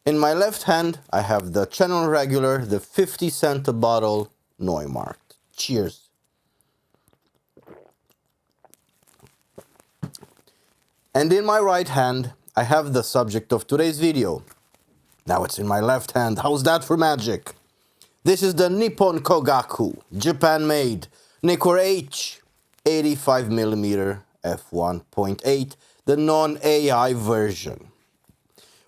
In my left hand, I have the channel regular, the 50 cent a bottle Neumarkt. Cheers. And in my right hand, I have the subject of today's video. Now it's in my left hand. How's that for magic? This is the Nippon Kogaku, Japan-made Nikkor-H 85mm f1.8, the non-AI version.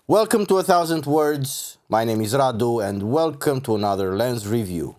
Welcome to 1000 Words. My name is Radu and welcome to another lens review.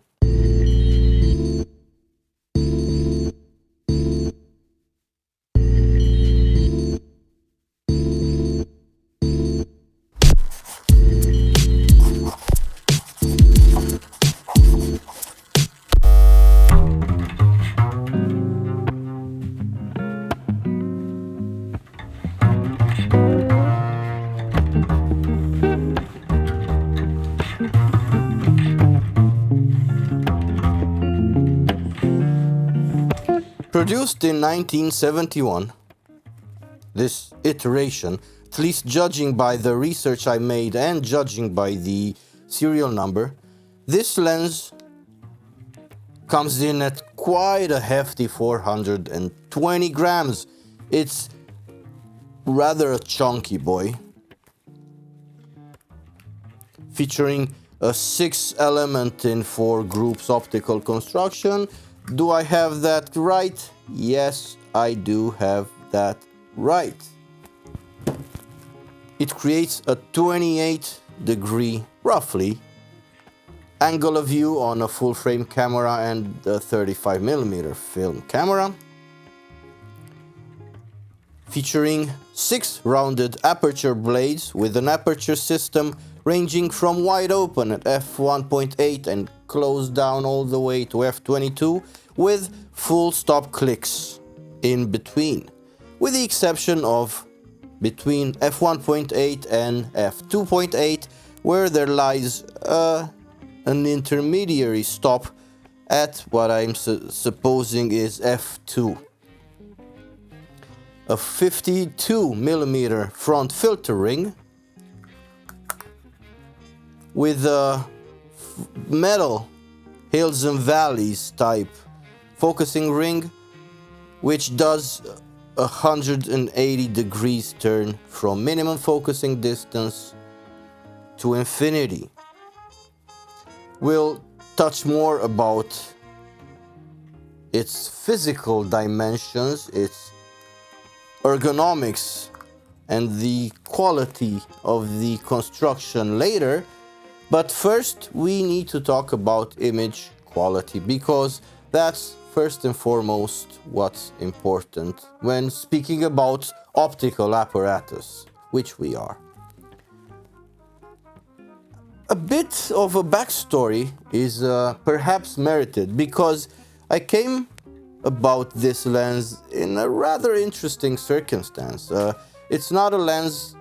Produced in 1971, this iteration, at least judging by the research I made and judging by the serial number, this lens comes in at quite a hefty 420 grams. It's rather a chunky boy, featuring a 6-element in 4 groups optical construction. Do I have that right? Yes, I do have that right. It creates a 28-degree, roughly, angle of view on a full-frame camera and a 35mm film camera, featuring 6 rounded aperture blades with an aperture system ranging from wide open at f1.8 and closed down all the way to f22 with full stop clicks in between, with the exception of between f1.8 and f2.8 where there lies an intermediary stop at what I'm supposing is f2. A 52mm front filter ring with a metal hills and valleys type focusing ring, which does 180 degrees turn from minimum focusing distance to infinity. We'll touch more about its physical dimensions, its ergonomics, and the quality of the construction later. But first, we need to talk about image quality, because that's first and foremost what's important when speaking about optical apparatus, which we are. A bit of a backstory is perhaps merited, because I came about this lens in a rather interesting circumstance. It's not a lens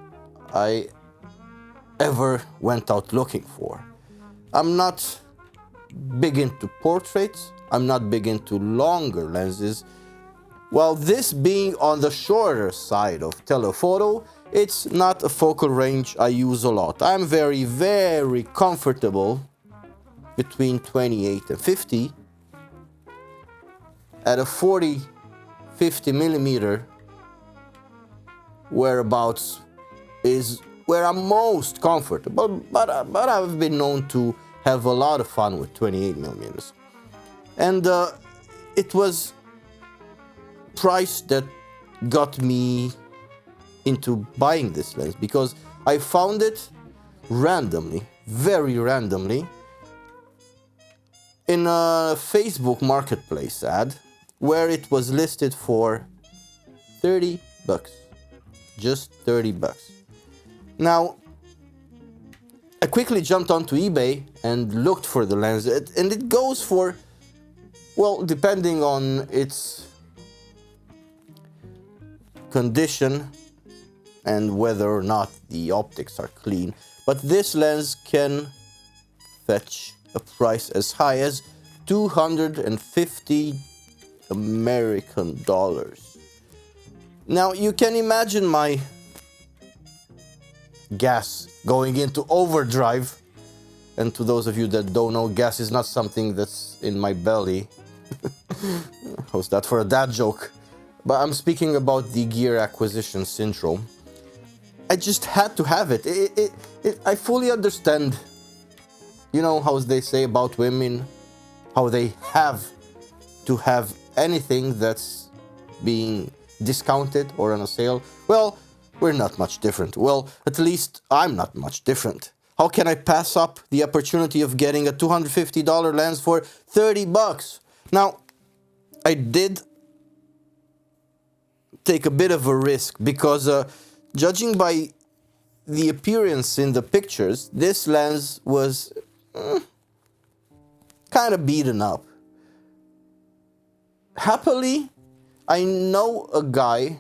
I ever went out looking for. I'm not big into portraits. I'm not big into longer lenses. While this being on the shorter side of telephoto, it's not a focal range I use a lot. I'm very, very comfortable between 28 and 50. At a 40-50mm whereabouts is where I'm most comfortable, but I've been known to have a lot of fun with 28mm. And it was price that got me into buying this lens, because I found it randomly, very randomly, in a Facebook marketplace ad where it was listed for 30 bucks, just 30 bucks. Now, I quickly jumped onto eBay and looked for the lens, and it goes for, well, depending on its condition and whether or not the optics are clean, but this lens can fetch a price as high as 250 American dollars. Now, you can imagine my gas going into overdrive. And to those of you that don't know, gas is not something that's in my belly. How's that for a dad joke? But I'm speaking about the gear acquisition syndrome. I just had to have it. I fully understand, you know, how they say about women, how they have to have anything that's being discounted or on a sale. Well, we're not much different. Well, at least I'm not much different. How can I pass up the opportunity of getting a $250 lens for 30 bucks? Now, I did take a bit of a risk because judging by the appearance in the pictures, this lens was kind of beaten up. Happily, I know a guy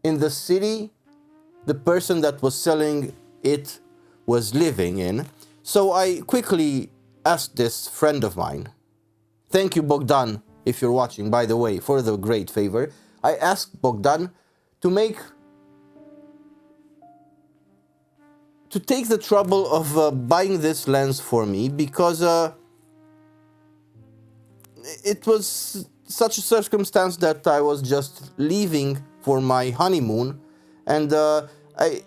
in the city, the person that was selling it was living in. So I quickly asked this friend of mine, thank you Bogdan, if you're watching, by the way, for the great favor. I asked Bogdan to take the trouble of buying this lens for me because it was such a circumstance that I was just leaving for my honeymoon and I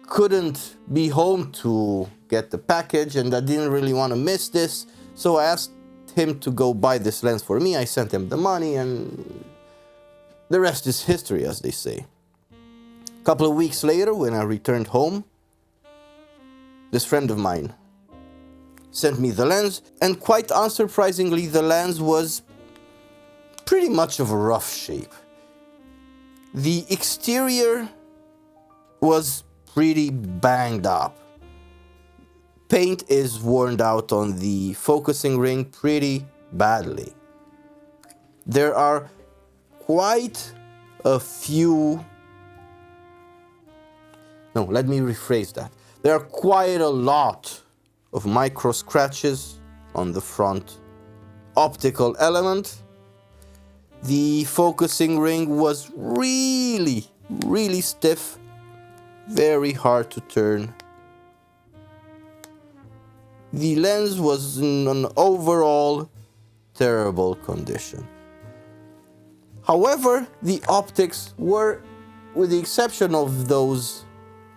couldn't be home to get the package and I didn't really want to miss this, so I asked him to go buy this lens for me. I sent him the money and the rest is history, as they say. A couple of weeks later, when I returned home, this friend of mine sent me the lens, and quite unsurprisingly, the lens was pretty much of a rough shape. The exterior was pretty banged up. Paint is worn out on the focusing ring pretty badly. There are quite a few... No, let me rephrase that. There are quite a lot of micro scratches on the front optical element. The focusing ring was really stiff, very hard to turn. The lens was in an overall terrible condition. However, the optics were, with the exception of those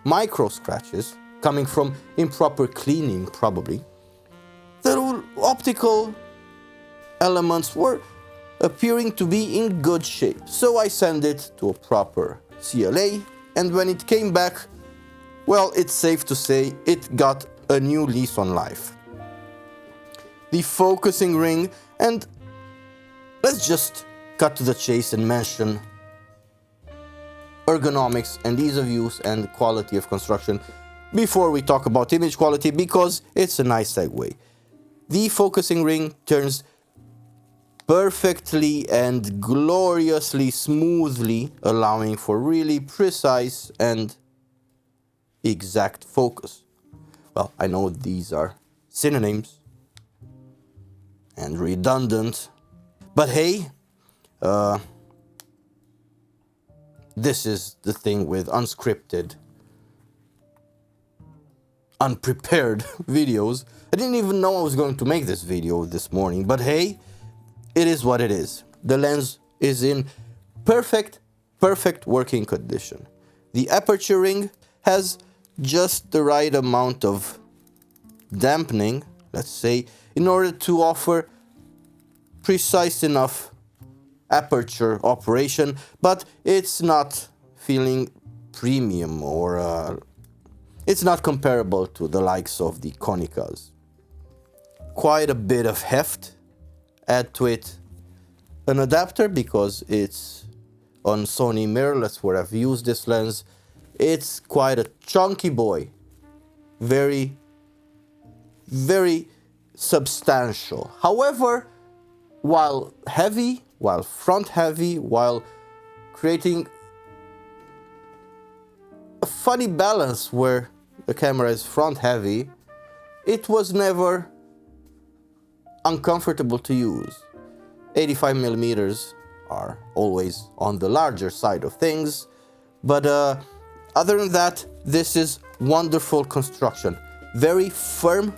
micro scratches, coming from improper cleaning probably, the optical elements were appearing to be in good shape. So I sent it to a proper CLA, and when it came back, well, it's safe to say it got a new lease on life. The focusing ring, and let's just cut to the chase and mention ergonomics and ease of use and quality of construction before we talk about image quality, because it's a nice segue. The focusing ring turns perfectly and gloriously smoothly, allowing for really precise and exact focus. Well, I know these are synonyms and redundant, but hey, this is the thing with unscripted, unprepared videos. I didn't even know I was going to make this video this morning, but hey, it is what it is. The lens is in perfect working condition. The aperture ring has just the right amount of dampening, let's say, in order to offer precise enough aperture operation, but it's not feeling premium or it's not comparable to the likes of the Konicas. Quite a bit of heft. Add to it an adapter because it's on Sony mirrorless where I've used this lens. It's quite a chunky boy. Very substantial. However, while heavy, while front heavy, while creating a funny balance where the camera is front heavy, it was never uncomfortable to use. 85 millimeters are always on the larger side of things, but other than that, this is wonderful construction. Very firm,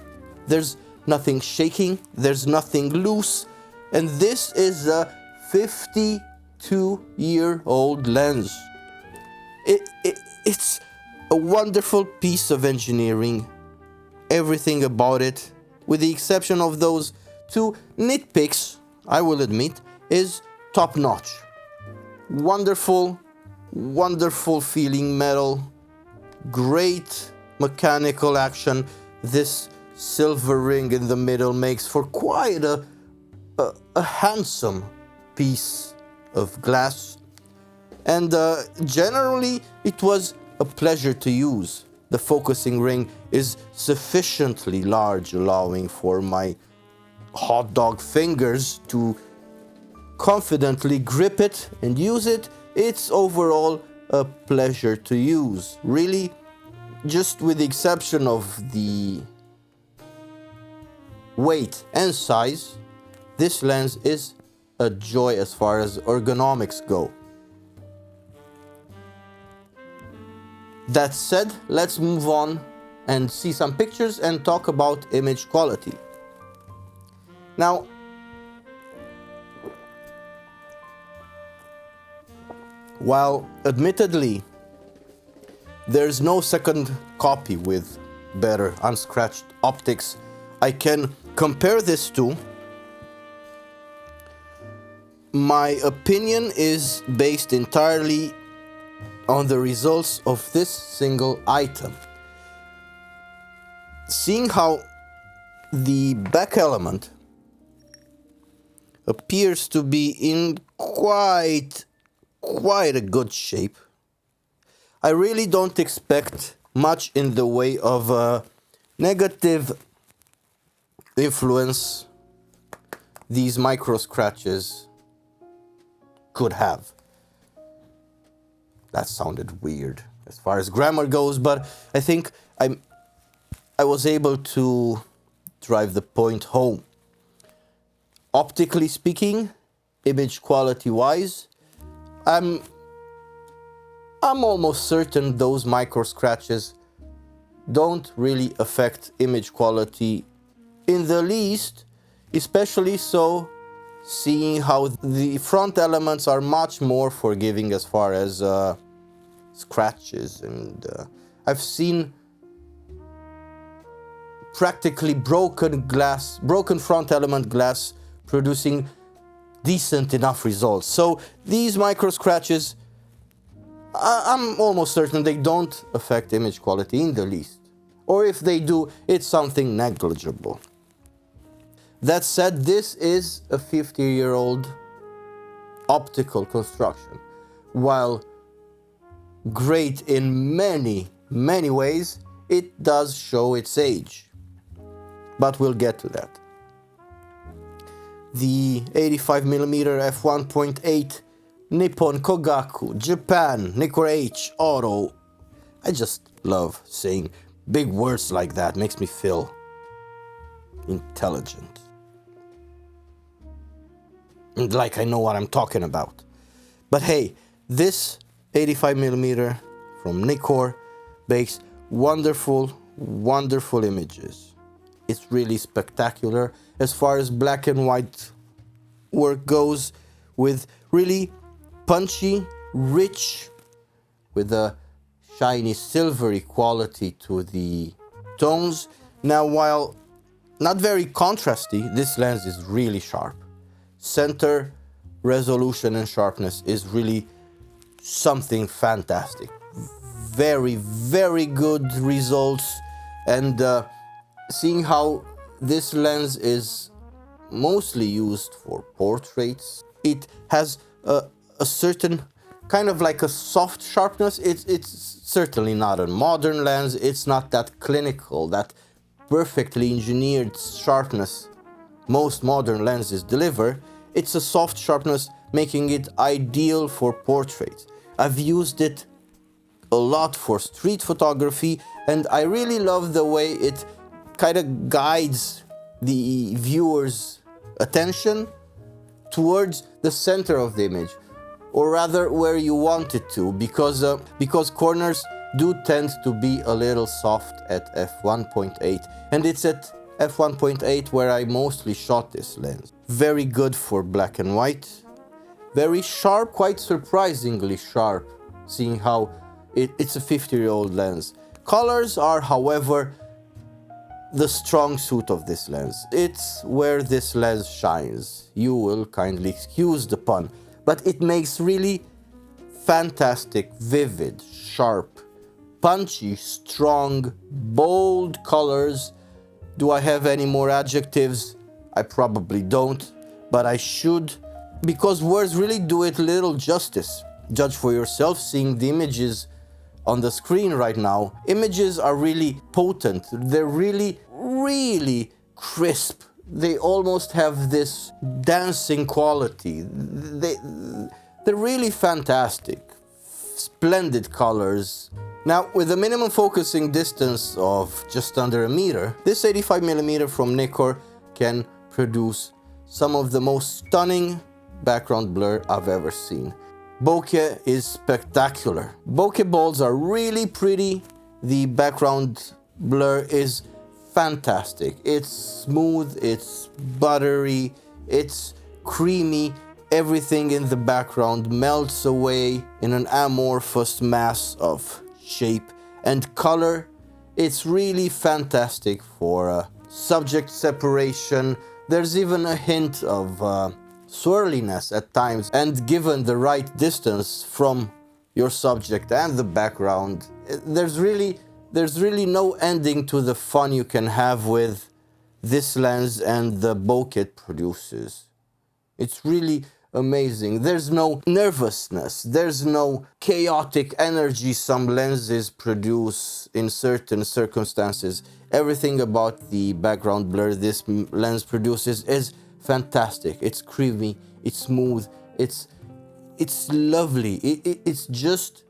there's nothing shaking, there's nothing loose, and this is a 52-year-old lens. It's a wonderful piece of engineering. Everything about it, with the exception of those two nitpicks, I will admit, is top-notch. Wonderful, wonderful feeling metal, great mechanical action. This silver ring in the middle makes for quite a handsome piece of glass. And generally, it was a pleasure to use. The focusing ring is sufficiently large, allowing for my hot dog fingers to confidently grip it and use it. It's overall a pleasure to use. Really, just with the exception of the weight and size, this lens is a joy as far as ergonomics go. That said, let's move on and see some pictures and talk about image quality. Now, while admittedly there's no second copy with better unscratched optics I can compare this to, my opinion is based entirely on the results of this single item. Seeing how the back element appears to be in quite a good shape, I really don't expect much in the way of negative influence these micro scratches could have. That sounded weird as far as grammar goes, but I think I was able to drive the point home. Optically speaking, image quality wise, I'm almost certain those micro scratches don't really affect image quality in the least, especially so seeing how the front elements are much more forgiving as far as scratches, and I've seen practically broken front element glass producing decent enough results. So these micro scratches, I'm almost certain they don't affect image quality in the least, or if they do, it's something negligible. That said, this is a 50-year-old optical construction. While great in many ways, it does show its age. But we'll get to that. The 85mm f1.8 Nippon Kogaku, Japan, Nikkor-H, Auto. I just love saying big words like that, makes me feel intelligent. And like I know what I'm talking about. But hey, this 85mm from Nikkor makes wonderful images. It's really spectacular as far as black and white work goes, with really punchy, rich, with a shiny silvery quality to the tones. Now, while not very contrasty, this lens is really sharp. Center resolution and sharpness is really something fantastic. Very good results, and seeing how this lens is mostly used for portraits, it has a certain kind of like a soft sharpness. It's certainly not a modern lens. It's not that clinical, that perfectly engineered sharpness most modern lenses deliver. It's a soft sharpness, making it ideal for portraits. I've used it a lot for street photography, and I really love the way it kind of guides the viewer's attention towards the center of the image, or rather where you want it to, because corners do tend to be a little soft at f1.8, and it's at f1.8 where I mostly shot this lens. Very good for black and white, very sharp, quite surprisingly sharp, seeing how it's a 50-year-old lens. Colors are, however, the strong suit of this lens. It's where this lens shines. You will kindly excuse the pun, but it makes really fantastic, vivid, sharp, punchy, strong, bold colors. Do I have any more adjectives? I probably don't, but I should, because words really do it little justice. Judge for yourself, seeing the images on the screen right now. Images are really potent. They're really, really crisp. They almost have this dancing quality. They're really fantastic. Splendid colors. Now, with a minimum focusing distance of just under a meter, this 85mm from Nikkor can produce some of the most stunning background blur I've ever seen. Bokeh is spectacular. Bokeh balls are really pretty. The background blur is fantastic. It's smooth, it's buttery, it's creamy. Everything in the background melts away in an amorphous mass of shape and color. It's really fantastic for subject separation. There's even a hint of swirliness at times, and given the right distance from your subject and the background, there's really no ending to the fun you can have with this lens and the bokeh it produces. It's really amazing. There's no nervousness, there's no chaotic energy some lenses produce in certain circumstances. Everything about the background blur this lens produces is fantastic. It's creamy, it's smooth, it's lovely. It's just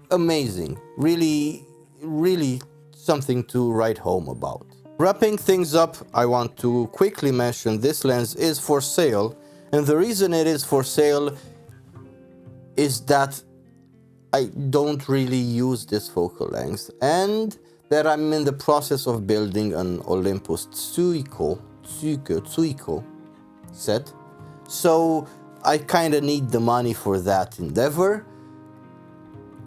amazing. Really, really something to write home about. Wrapping things up, I want to quickly mention this lens is for sale, and the reason it is for sale is that I don't really use this focal length, and that I'm in the process of building an Olympus Tsuiko set, so I kind of need the money for that endeavor.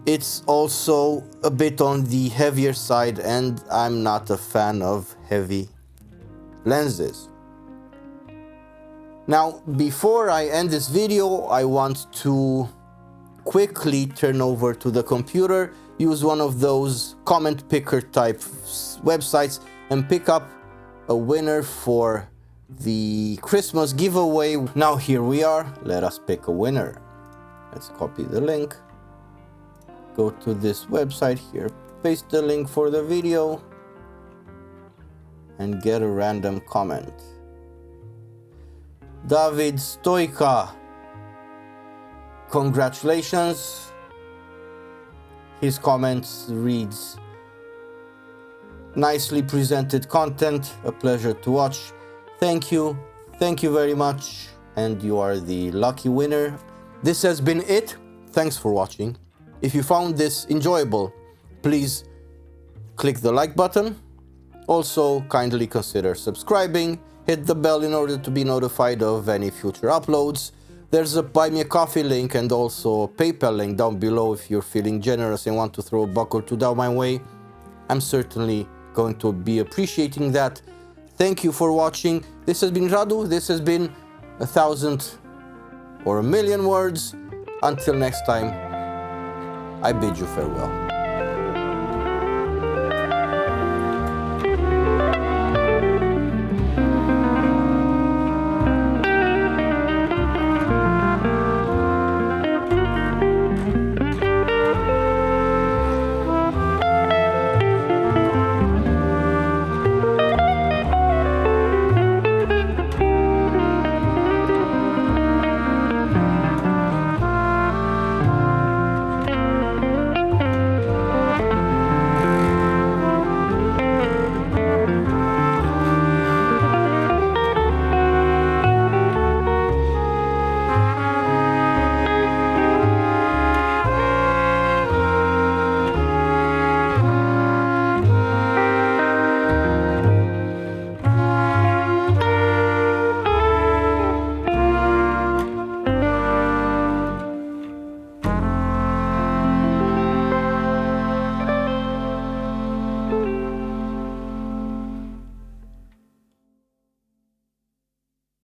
It's also a bit on the heavier side, and I'm not a fan of heavy lenses. Now, before I end this video, I want to quickly turn over to the computer, use one of those comment picker type websites, and pick up a winner for the Christmas giveaway. Now here we are, let us pick a winner. Let's copy the link, go to this website here, paste the link for the video, and get a random comment. David Stoika, congratulations. His comments reads, nicely presented content, a pleasure to watch. Thank you very much, and you are the lucky winner. This has been it. Thanks for watching. If you found this enjoyable, please click the like button. Also, kindly consider subscribing. Hit the bell in order to be notified of any future uploads. There's a Buy Me a Coffee link and also a PayPal link down below if you're feeling generous and want to throw a buck or two down my way. I'm certainly going to be appreciating that. Thank you for watching. This has been Radu. This has been 1,000 or 1,000,000 words. Until next time, I bid you farewell.